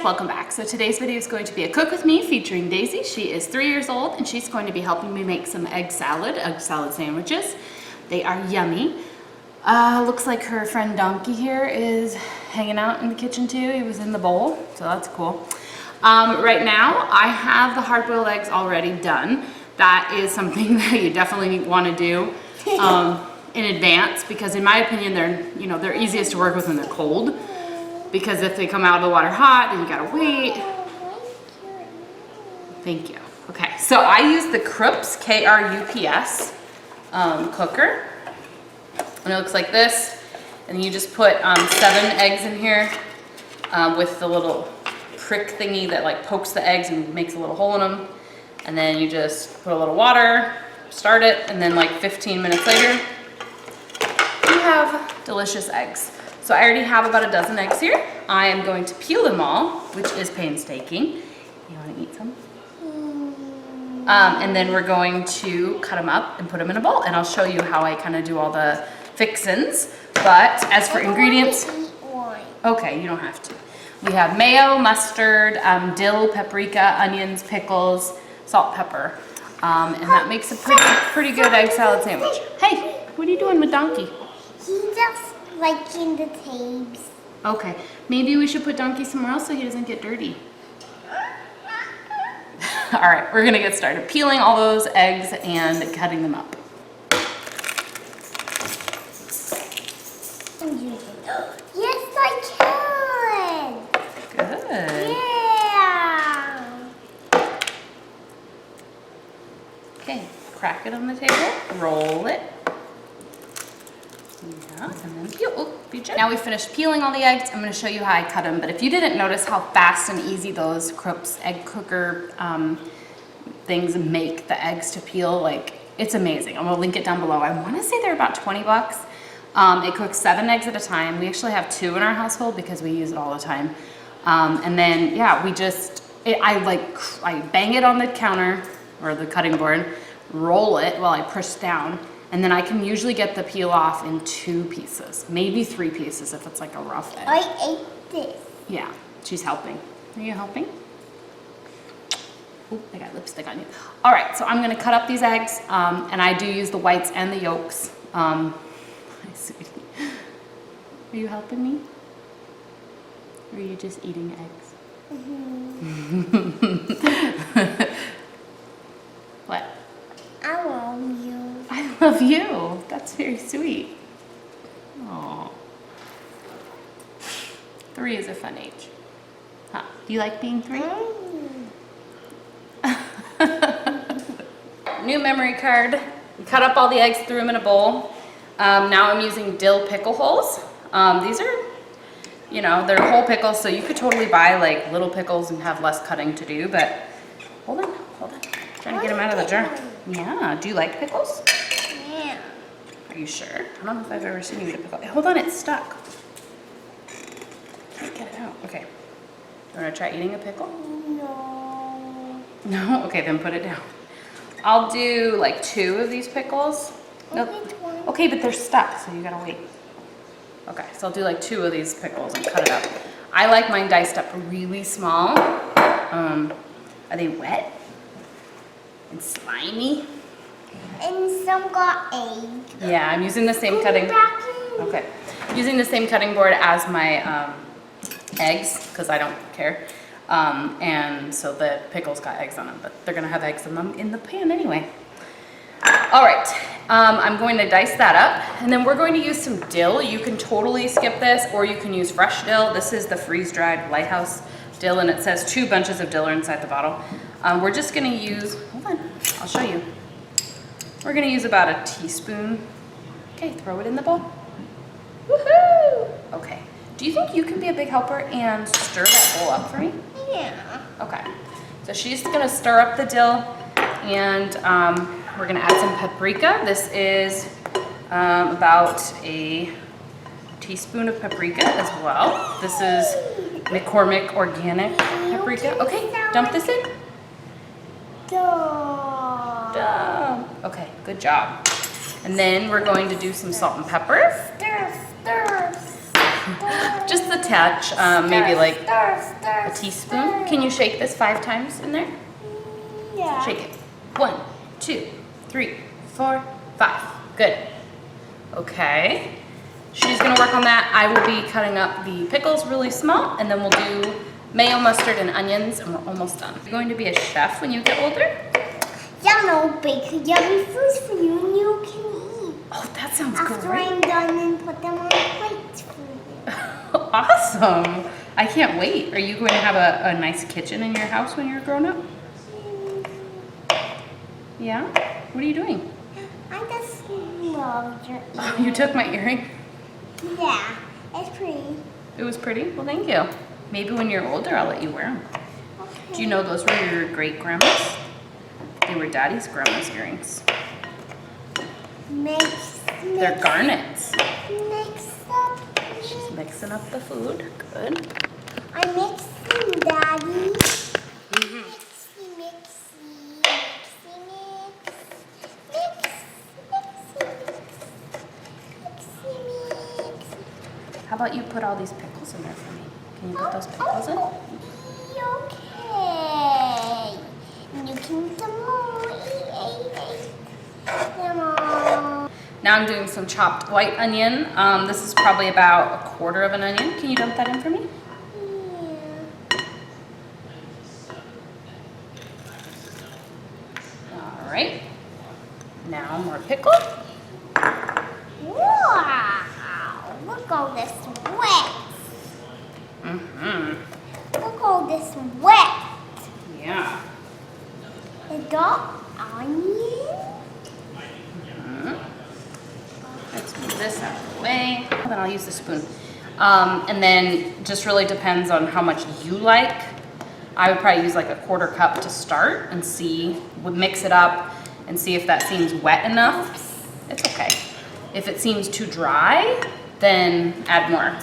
welcome back. So today's video is going to be a cook with me featuring Daisy. She is 3 years old and she's going to be helping me make some egg salad sandwiches. They are yummy. Looks like her friend Donkey here is hanging out in the kitchen too. He was in the bowl, so that's cool. Right now I have the hard-boiled eggs already done. That is something that you definitely want to do in advance, because in my opinion they're easiest to work with when they're cold. Because if they come out of the water hot, then you gotta wait. Thank you. Okay, so I use the Krups, K-R-U-P-S cooker. And it looks like this. And you just put 7 eggs in here with the little prick thingy that like pokes the eggs and makes a little hole in them. And then you just put a little water, start it, and then like 15 minutes later, you have delicious eggs. So I already have about a dozen eggs here. I am going to peel them all, which is painstaking. You want to eat some? And then we're going to cut them up and put them in a bowl, and I'll show you how I kind of do all the fixins. But as for ingredients, okay, you don't have to. We have mayo, mustard, dill, paprika, onions, pickles, salt, pepper, and that makes a pretty good egg salad sandwich. Hey, what are you doing with Donkey? He just liking the tapes. Okay, maybe we should put Donkey somewhere else so he doesn't get dirty. All right, we're gonna get started peeling all those eggs and cutting them up. Yes, I can. Good. Yeah. Okay, crack it on the table, roll it. Yeah, and then peel. Oh, be gentle. Now we finished peeling all the eggs. I'm going to show you how I cut them. But if you didn't notice how fast and easy those Krups egg cooker things make the eggs to peel, like it's amazing. I'm going to link it down below. I want to say they're about 20 bucks. It cooks 7 eggs at a time. We actually have 2 in our household because we use it all the time. And then yeah, I bang it on the counter or the cutting board, roll it while I push down. And then I can usually get the peel off in 2 pieces, maybe 3 pieces if it's like a rough egg. I ate this. Yeah, she's helping. Are you helping? Oh, I got lipstick on you. All right, so I'm gonna cut up these eggs, and I do use the whites and the yolks. Hi, sweetie. Are you helping me? Or are you just eating eggs? Mm-hmm. What? I love you. I love you. That's very sweet. Aww. 3 is a fun age. Huh? Do you like being 3? New memory card. Cut up all the eggs, threw them in a bowl. Now I'm using dill pickle holes. These are, they're whole pickles, so you could totally buy like little pickles and have less cutting to do, but hold on. Trying to get them out of the jar. Yeah, do you like pickles? Yeah. Are you sure? I don't know if I've ever seen you eat a pickle. Hold on, it's stuck. Can't get it out. Okay. You want to try eating a pickle? No. No? Okay, then put it down. I'll do like 2 of these pickles. Nope. Okay, but they're stuck, so you gotta wait. Okay, so I'll do like 2 of these pickles and cut it up. I like mine diced up really small. Are they wet and slimy? And some got egg. Yeah, I'm using the same cutting. Okay, using the same cutting board as my eggs because I don't care. And so the pickles got eggs on them, but they're gonna have eggs on them in the pan anyway. All right, I'm going to dice that up, and then we're going to use some dill. You can totally skip this, or you can use fresh dill. This is the freeze-dried Lighthouse dill, and it says 2 bunches of dill are inside the bottle. We're just gonna use, hold on, I'll show you. We're gonna use about a teaspoon. Okay, throw it in the bowl. Woohoo! Okay, do you think you can be a big helper and stir that bowl up for me? Yeah. Okay, so she's gonna stir up the dill, and we're gonna add some paprika. This is about a teaspoon of paprika as well. This is McCormick organic paprika. Okay, dump this in. Okay, good job. And then we're going to do some salt and pepper. Stir. Just the touch, maybe like stir, a teaspoon. Can you shake this 5 times in there? Yeah. Shake it. 1, 2, 3, 4, 5. Good. Okay. She's gonna work on that. I will be cutting up the pickles really small, and then we'll do mayo, mustard, and onions, and we're almost done. You're going to be a chef when you get older? Yeah, no, bake yummy foods for you and you can eat. Oh, that sounds After great. I'm done and put them on plates for you. Awesome. I can't wait. Are you going to have a nice kitchen in your house when you're grown up? Yeah? What are you doing? I just love your Oh, you took my earring? Yeah, it's pretty. It was pretty? Well, thank you. Maybe when you're older, I'll let you wear them. Okay. Do you know those were your great-grandma's? They were Daddy's grandma's earrings. They're garnets. Mix up. She's mixing up the food. Good. I'm mixing, Daddy. Mm-hmm. Mixy, mixy, mixy, mix. Mixy, mix. How about you put all these pickles in there for me? Can you put those pickles in? Okay. You can eat them all. Eat them all. Now I'm doing some chopped white onion. This is probably about 1/4 of an onion. Can you dump that in for me? All right. Now more pickle. Wow. Look all this wet. Mm-hmm. Look all this wet. Yeah. The dark onion. Let's move this out of the way. Then I'll use the spoon. And then just really depends on how much you like. I would probably use like a 1/4 cup to start and see, would mix it up and see if that seems wet enough. It's okay. If it seems too dry, then add more.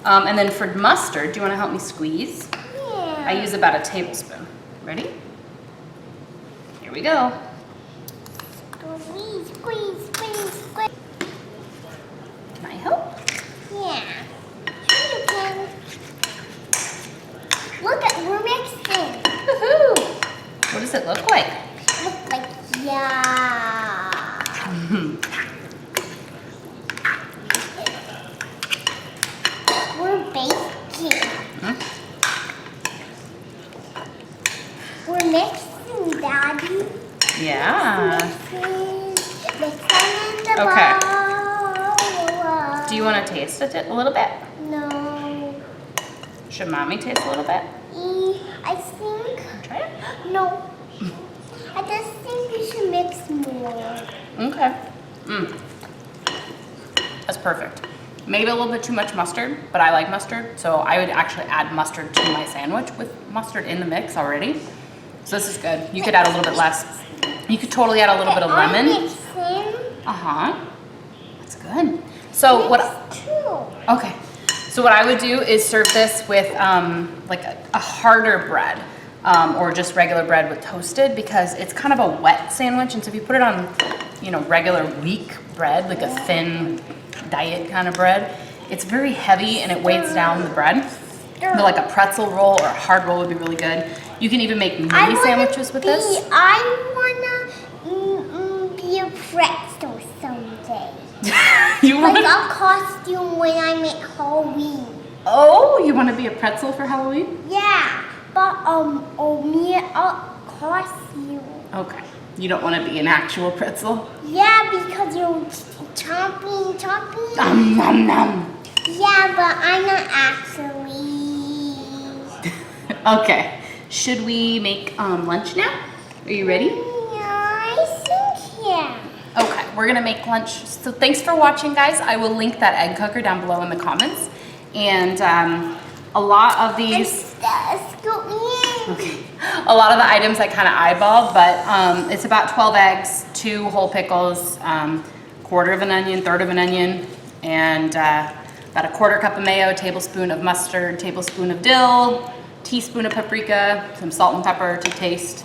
And then for mustard, do you want to help me squeeze? Yeah. I use about a tablespoon. Ready? Here we go. Squeeze, squeeze, squeeze, squeeze. Can I help? Yeah. Sure you can. Look at, we're mixing. Woohoo! What does it look like? Look like, yeah. We're baking. Hmm? We're mixing, Daddy. Yeah. Mixing in the Okay. bowl. Do you want to taste it a little bit? No. Should Mommy taste a little bit? I think, Try it. no. I just think we should mix more. Okay. That's perfect. Maybe a little bit too much mustard, but I like mustard, so I would actually add mustard to my sandwich with mustard in the mix already. So this is good. You could add a little bit less. You could totally add a little bit of lemon. Mixing. Uh-huh. That's good. So what? Okay. So what I would do is serve this with like a harder bread or just regular bread with toasted, because it's kind of a wet sandwich. And so if you put it on, you know, regular weak bread, like a thin diet kind of bread, it's very heavy and it weighs down the bread. But like a pretzel roll or a hard roll would be really good. You can even make mini sandwiches with this. I wanna be a pretzel someday. You want? Like a costume when I'm at Halloween. Oh, you want to be a pretzel for Halloween? Yeah, but me a costume. Okay. You don't want to be an actual pretzel? Yeah, because you're chomping. Nom nom nom. Yeah, but I'm not actually. Okay. Should we make lunch now? Are you ready? Yeah, I think yeah. Okay, we're gonna make lunch. So thanks for watching, guys. I will link that egg cooker down below in the comments. And a lot of these, Scoop me in. okay, a lot of the items I kind of eyeballed, but it's about 12 eggs, 2 whole pickles, 1/4 of an onion, 1/3 of an onion, and about a 1/4 cup of mayo, tablespoon of mustard, tablespoon of dill, teaspoon of paprika, some salt and pepper to taste.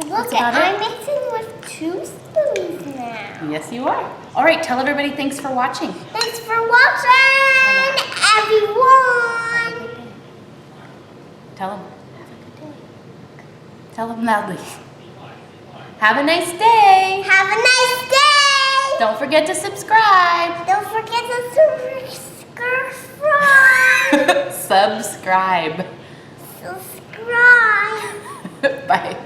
Look, I'm mixing with 2 spoons now. Yes, you are. All right, tell everybody thanks for watching. Thanks for watching, everyone. Tell them. Have a good day. Tell them loudly. Have a nice day. Have a nice day. Don't forget to subscribe. Don't forget to subscribe. Subscribe. Subscribe. Bye.